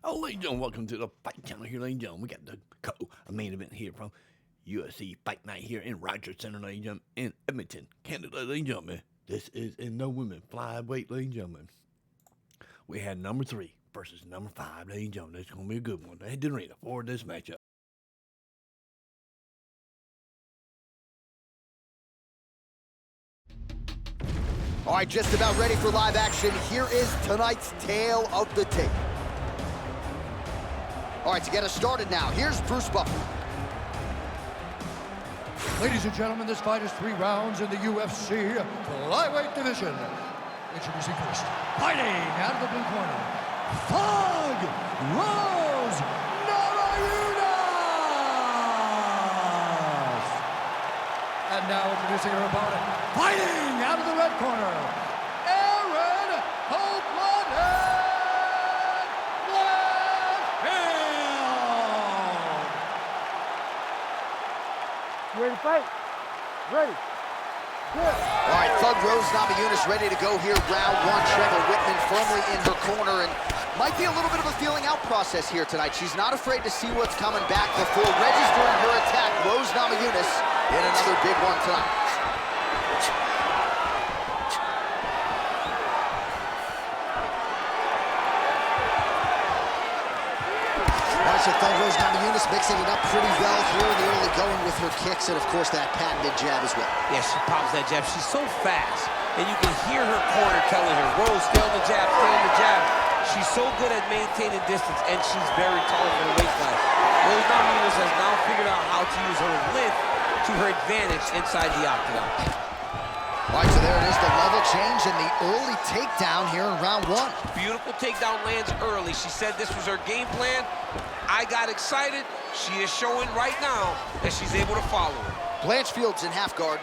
Oh, ladies and gentlemen, welcome to the Fight Channel here, ladies and gentlemen. We got the co-main event here from UFC Fight Night here in Rogers Center, ladies and gentlemen, in Edmonton, Canada, ladies and gentlemen. This is in the women flyweight, ladies and gentlemen. We had number 3 versus number 5, ladies and gentlemen. It's going to be a good one. They did arena for this matchup. All right, just about ready for live action. Here is tonight's tale of the tape. All right, to get us started now, here's Bruce Buffer. Ladies and gentlemen, this fight is 3 rounds in the UFC Flyweight division. Introducing first, fighting out of the blue corner, Thug Rose Namajunas. And now introducing her opponent, fighting out of the red corner, Erin Blanchfield. Ready to fight? Ready. Good. All right, Thug Rose Namajunas ready to go here. Round 1, Trevor Whitman firmly in her corner, and might be a little bit of a feeling out process here tonight. She's not afraid to see what's coming back before registering her attack. Rose Namajunas in another big one tonight. So Thug Rose Namajunas mixing it up pretty well here in the early going with her kicks and, of course, that patented jab as well. Yeah, she pops that jab. She's so fast, and you can hear her corner telling her, Rose, stay on the jab, stay on the jab. She's so good at maintaining distance, and she's very tall for the weight class. Rose Namajunas has now figured out how to use her length to her advantage inside the octagon. All right, so there it is, the level change and the early takedown here in round 1. Beautiful takedown lands early. She said this was her game plan. I got excited. She is showing right now that she's able to follow it. Blanchfield's in half guard.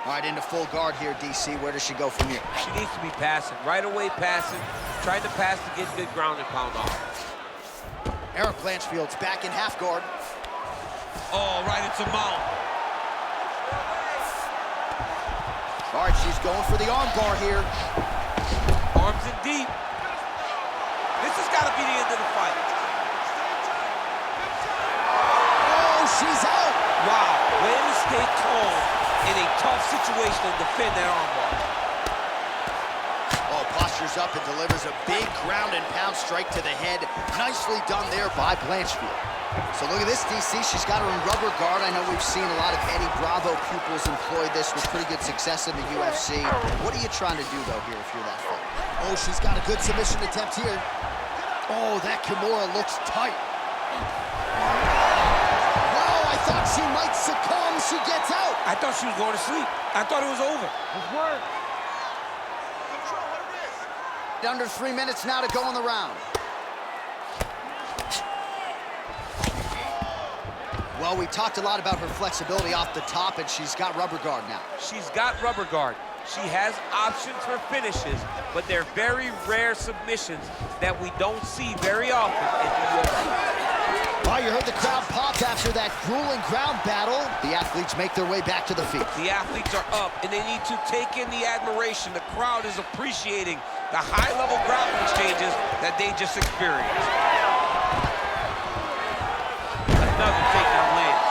All right, into full guard here, DC. Where does she go from here? She needs to be passing. Right away passing. Trying to pass to get good ground and pound off. Erin Blanchfield's back in half guard. Oh, right into mount. All right, she's going for the arm bar here. Arms in deep. This has got to be the end of the fight. Oh, she's out. Wow, way to stay calm in a tough situation and defend that armbar. Oh, postures up and delivers a big ground and pound strike to the head. Nicely done there by Blanchfield. So look at this, DC. She's got her in rubber guard. I know we've seen a lot of Eddie Bravo pupils employ this with pretty good success in the UFC. What are you trying to do, though, here if you're that fit? Oh, she's got a good submission attempt here. Oh, that Kimura looks tight. Wow, I thought she might succumb. She gets out. I thought she was going to sleep. I thought it was over. Good work. Under 3 minutes now to go in the round. Well, we talked a lot about her flexibility off the top, and she's got rubber guard now. She's got rubber guard. She has options for finishes, but they're very rare submissions that we don't see very often in the UFC. Well, you heard the crowd pop after that grueling ground battle. The athletes make their way back to the field. The athletes are up, and they need to take in the admiration. The crowd is appreciating the high-level grappling exchanges that they just experienced. Another takedown lands.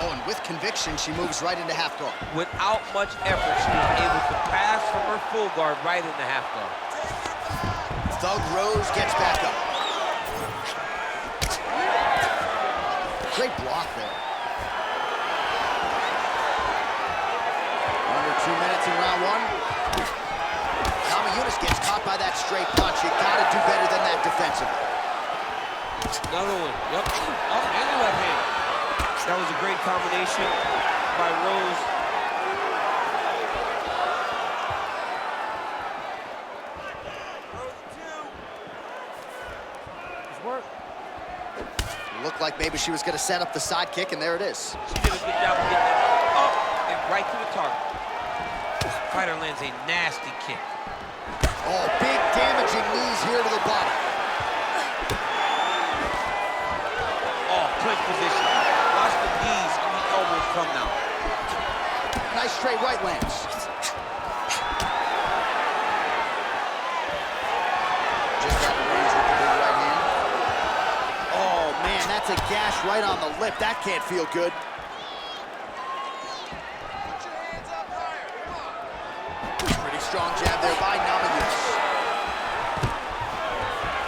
Oh, and with conviction, she moves right into half guard. Without much effort, she was able to pass from her full guard right into half guard. Thug Rose gets back up. Great block there. Under 2 minutes in round 1. Namajunas gets caught by that straight punch. You gotta do better than that defensively. Another one. Yep. Up and the left hand. That was a great combination by Rose. Good work. Looked like maybe she was gonna set up the side kick, and there it is. She did a good job of getting that up and right to the target. Fighter lands a nasty kick. Oh, big damaging knees here to the body. Oh, clinch position. Watch the knees and the elbows come now. Nice straight right lands. Flush right on the lip. That can't feel good. Pretty strong jab there by Namajunas.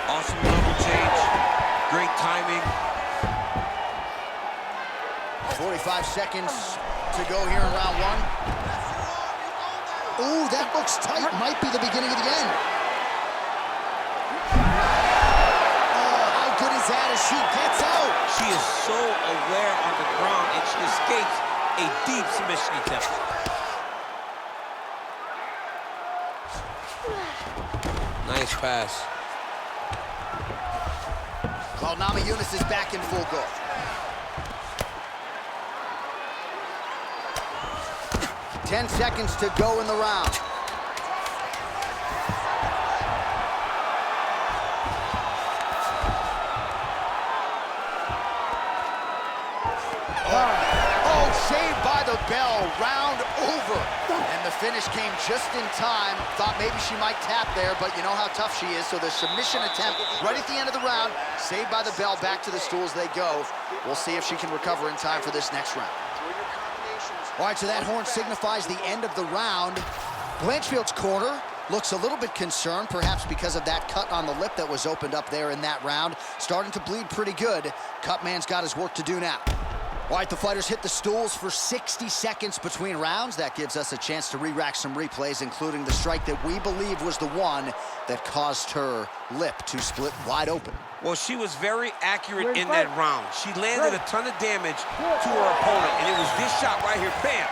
Awesome level change. Great timing. 45 seconds to go here in round one. Ooh, that looks tight. Might be the beginning of the end. Oh, how good is that as she gets out? She is so aware on the ground, and she escapes a deep submission attempt. Nice pass. Well, Namajunas is back in full go. Ten seconds to go in the round. Oh, saved by the bell. Round over. And the finish came just in time. Thought maybe she might tap there, but you know how tough she is. So the submission attempt right at the end of the round. Saved by the bell. Back to the stools they go. We'll see if she can recover in time for this next round. All right, so that horn signifies the end of the round. Blanchfield's corner looks a little bit concerned, perhaps because of that cut on the lip that was opened up there in that round. Starting to bleed pretty good. Cutman's got his work to do now. All right, the fighters hit the stools for 60 seconds between rounds. That gives us a chance to re-rack some replays, including the strike that we believe was the one that caused her lip to split wide open. Well, she was very accurate in that round. She landed a ton of damage to her opponent, and it was this shot right here, bam,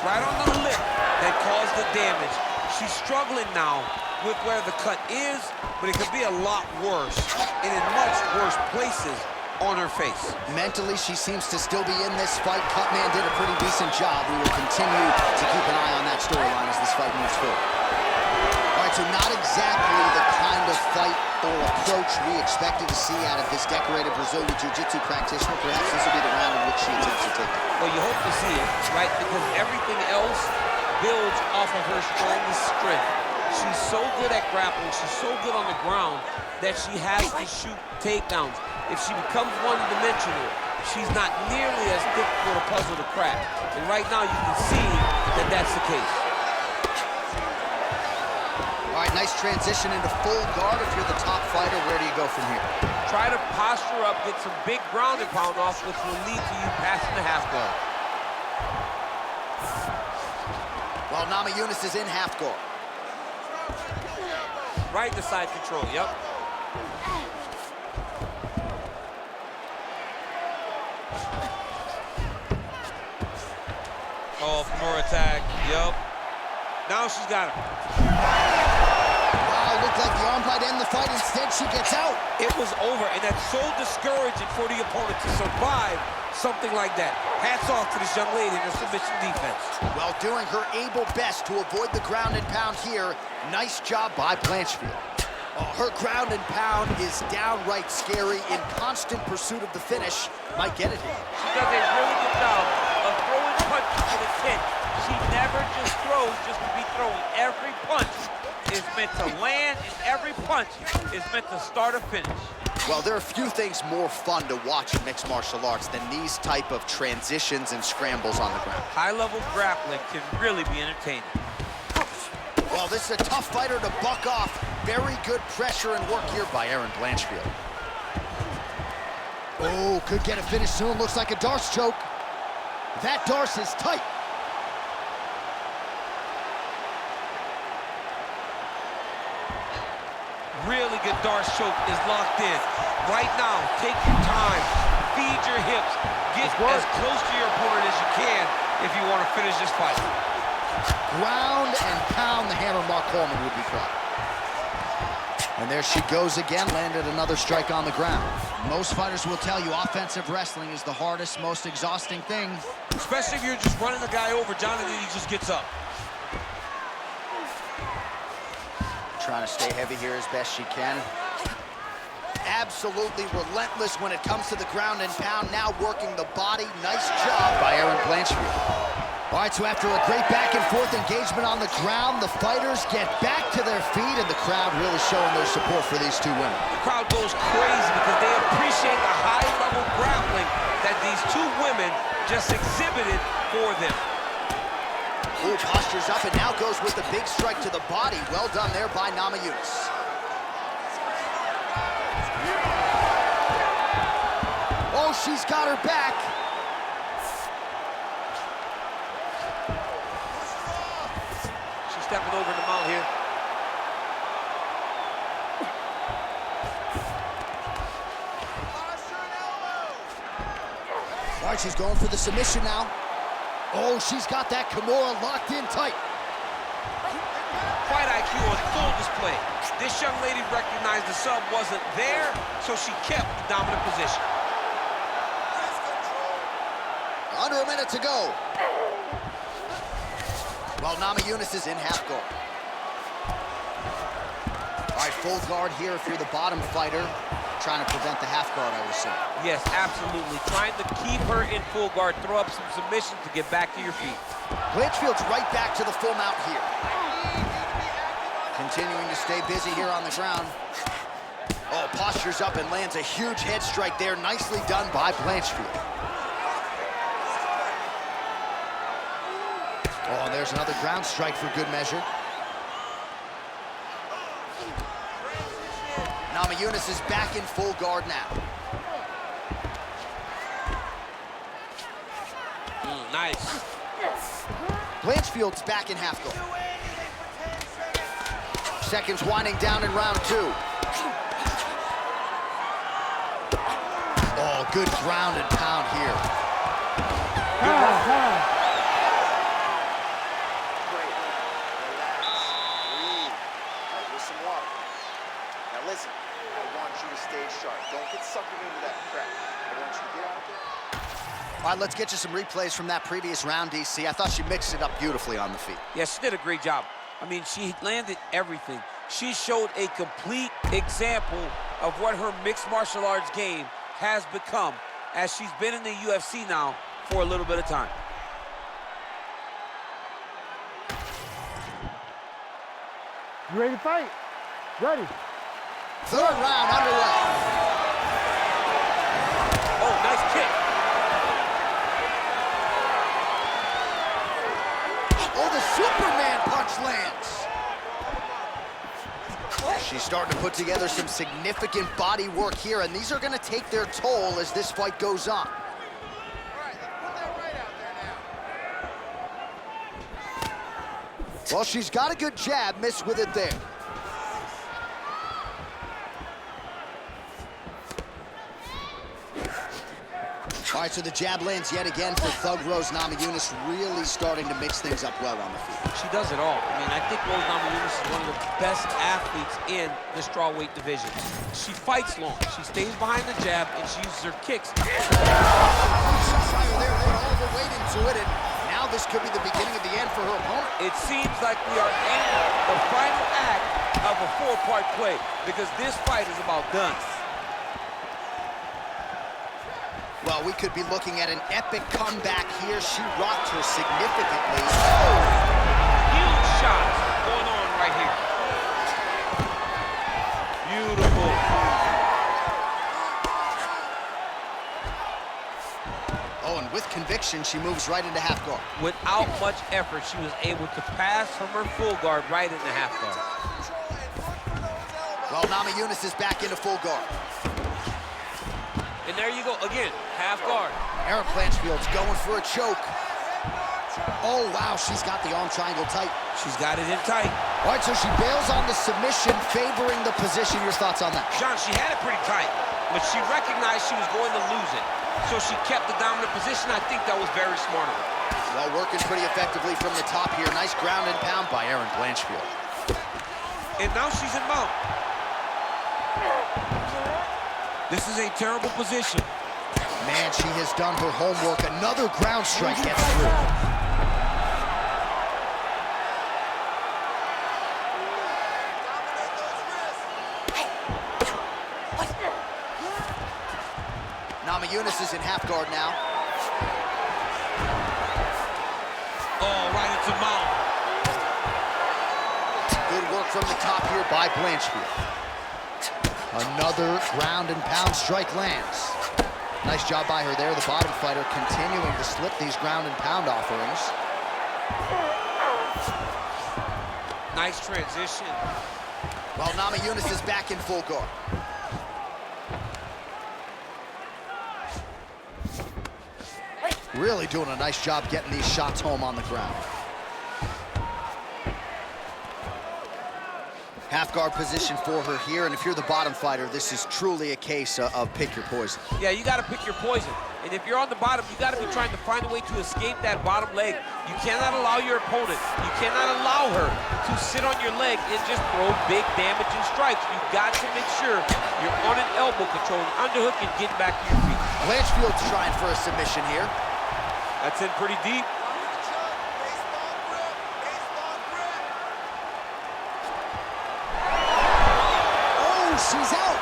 right on the lip that caused the damage. She's struggling now with where the cut is, but it could be a lot worse and in much worse places on her face. Mentally, she seems to still be in this fight. Cutman did a pretty decent job. We will continue to keep an eye on that storyline as this fight moves forward. All right, so not exactly the kind of fight or approach we expected to see out of this decorated Brazilian Jiu-Jitsu practitioner. Perhaps this will be the round in which she attempts to take it. Well, you hope to see it, right? Because everything else builds off of her strongest strength. She's so good at grappling, she's so good on the ground that she has to shoot takedowns. If she becomes one-dimensional, she's not nearly as difficult a puzzle to crack. And right now you can see that that's the case. All right, nice transition into full guard. If you're the top fighter, where do you go from here? Try to posture up, get some big ground and pound off, which will lead to you passing the half guard. Well, Namajunas is in half guard. Right in the side control, yep. Oh, more attack, yep. Now she's got him. Wow, looked like the arm might end the fight. Instead, she gets out. It was over, and that's so discouraging for the opponent to survive something like that. Hats off to this young lady in her submission defense. Well, doing her able best to avoid the ground and pound here. Nice job by Blanchfield. Oh, her ground and pound is downright scary. In constant pursuit of the finish. Might get it here. She does a really good job of throwing punches to the chin. She never just throws just to be throwing. Every punch is meant to land, and every punch is meant to start or finish. Well, there are few things more fun to watch in mixed martial arts than these type of transitions and scrambles on the ground. High-level grappling can really be entertaining. Well, this is a tough fighter to buck off. Very good pressure and work here by Erin Blanchfield. Oh, could get a finish soon. Looks like a Darce choke. That Darce is tight. Really good Darce choke is locked in. Right now, take your time, feed your hips, get as close to your opponent as you can if you want to finish this fight. Ground and pound, the hammer Mark Coleman would be proud. And there she goes again, landed another strike on the ground. Most fighters will tell you offensive wrestling is the hardest, most exhausting thing. Especially if you're just running the guy over, John, and then he just gets up. Trying to stay heavy here as best she can. Absolutely relentless when it comes to the ground and pound. Now working the body. Nice job by Erin Blanchfield. All right, so after a great back-and-forth engagement on the ground, the fighters get back to their feet, and the crowd really showing their support for these two women. The crowd goes crazy because they appreciate the high-level grappling that these two women just exhibited for them. Ooh, postures up and now goes with the big strike to the body. Well done there by Namajunas. Oh, she's got her back. Stepping over the mount here. All right, she's going for the submission now. Oh, she's got that Kimura locked in tight. Fight IQ on full display. This young lady recognized the sub wasn't there, so she kept the dominant position. Under a minute to go. While Namajunas is in half guard. All right, full guard here if you're the bottom fighter. Trying to prevent the half guard, I would assume. Yes, absolutely. Trying to keep her in full guard, throw up some submissions to get back to your feet. Blanchfield's right back to the full mount here. Continuing to stay busy here on the ground. Oh, postures up and lands a huge head strike there. Nicely done by Blanchfield. Oh, and there's another ground strike for good measure. Namajunas is back in full guard now. Nice. Blanchfield's back in half guard. Seconds winding down in round two. Oh, good ground and pound here. Listen, I want you to stay sharp. Don't get suckered into that crap. I want you to get out there. All right, let's get you some replays from that previous round, DC. I thought she mixed it up beautifully on the feet. Yeah, she did a great job. I mean, she landed everything. She showed a complete example of what her mixed martial arts game has become as she's been in the UFC now for a little bit of time. You ready to fight? Ready. Third round underway. Oh, nice kick. Oh, the Superman punch lands. She's starting to put together some significant body work here, and these are going to take their toll as this fight goes on. Well, she's got a good jab, missed with it there. All right, so the jab lands yet again for Thug Rose Namajunas, really starting to mix things up well on the feet. She does it all. I mean, I think Rose Namajunas is one of the best athletes in the strawweight division. She fights long. She stays behind the jab, and she uses her kicks. They're all the weight into it, and now this could be the beginning of the end for her opponent. It seems like we are in the final act of a four-part play because this fight is about done. Well, we could be looking at an epic comeback here. She rocked her significantly. Huge shots going on right here. Beautiful. Oh, and with conviction, she moves right into half guard. Without much effort, she was able to pass from her full guard right into half guard. Well, Namajunas is back into full guard. And there you go, again, half guard. Erin Blanchfield's going for a choke. Oh, wow, she's got the arm triangle tight. She's got it in tight. All right, so she bails on the submission, favoring the position. Your thoughts on that? John, she had it pretty tight, but she recognized she was going to lose it. So she kept the dominant position. I think that was very smart of her. Well, working pretty effectively from the top here. Nice ground and pound by Erin Blanchfield. And now she's in mount. This is a terrible position. Man, she has done her homework. Another ground strike gets through. Namajunas is in half guard now. Oh, right into mount. Good work from the top here by Blanchfield. Another ground and pound strike lands. Nice job by her there. The bottom fighter continuing to slip these ground and pound offerings. Nice transition. Well, Namajunas is back in full guard. Really doing a nice job getting these shots home on the ground. Half guard position for her here, and if you're the bottom fighter, this is truly a case of pick your poison. Yeah, you got to pick your poison. And if you're on the bottom, you got to be trying to find a way to escape that bottom leg. You cannot allow your opponent, you cannot allow her to sit on your leg and just throw big damaging strikes. You've got to make sure you're on an elbow control, an underhook, and getting back to your feet. Blanchfield's trying for a submission here. That's in pretty deep. She's out.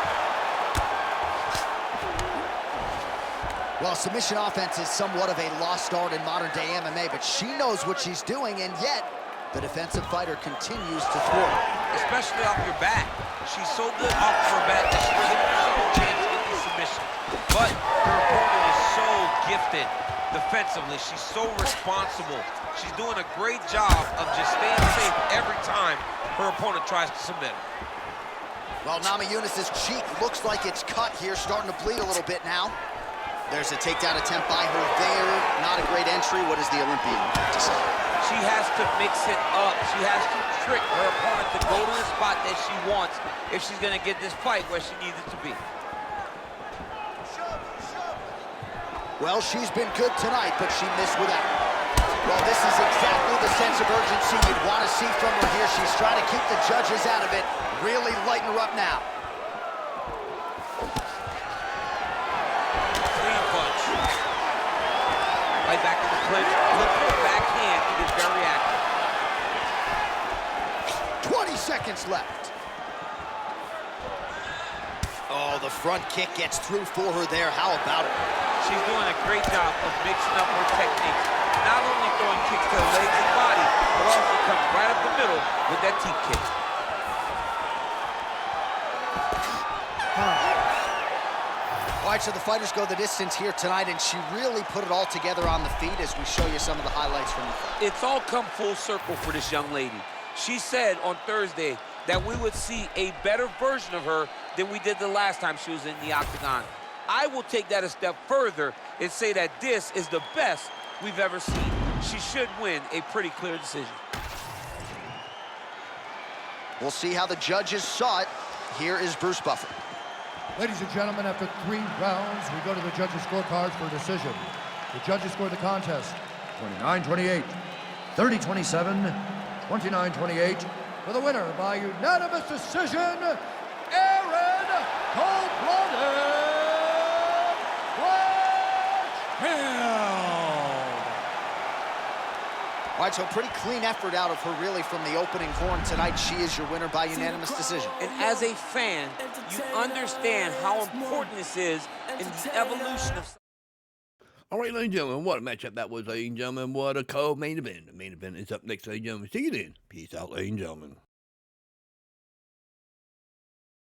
Well, submission offense is somewhat of a lost art in modern-day MMA, but she knows what she's doing, and yet the defensive fighter continues to thwart. Especially off your back. She's so good off of her back that she gives herself a chance to get the submission. But her opponent is so gifted defensively. She's so responsible. She's doing a great job of just staying safe every time her opponent tries to submit her. Well, Namajunas' cheek looks like it's cut here, starting to bleed a little bit now. There's a takedown attempt by her there. Not a great entry. What does the Olympian have to say? She has to mix it up. She has to trick her opponent to go to the spot that she wants if she's going to get this fight where she needs it to be. Well, she's been good tonight, but she missed without. Well, this is exactly the sense of urgency you'd want to see from her here. She's trying to keep the judges out of it. Really lighten her up now. Clean punch. Right back in the clinch. Look for the backhand to get very active. 20 seconds left. Oh, the front kick gets through for her there. How about it? She's doing a great job of mixing up her techniques. Not only throwing kicks to her legs and body, but also coming right up the middle with that teep kick. All right, so the fighters go the distance here tonight, and she really put it all together on the feet as we show you some of the highlights from the fight. It's all come full circle for this young lady. She said on Thursday that we would see a better version of her than we did the last time she was in the octagon. I will take that a step further and say that this is the best we've ever seen. She should win a pretty clear decision. We'll see how the judges saw it. Here is Bruce Buffer. Ladies and gentlemen, after 3 rounds, we go to the judges' scorecards for a decision. The judges scored the contest 29-28, 30-27, 29-28, for the winner by unanimous decision, Erin Blanchfield. All right, so a pretty clean effort out of her, really, from the opening horn tonight. She is your winner by unanimous decision. And as a fan, you understand how important this is in the evolution of... All right, ladies and gentlemen, what a matchup that was, ladies and gentlemen. What a co-main event. The main event is up next, ladies and gentlemen. See you then. Peace out, ladies and gentlemen.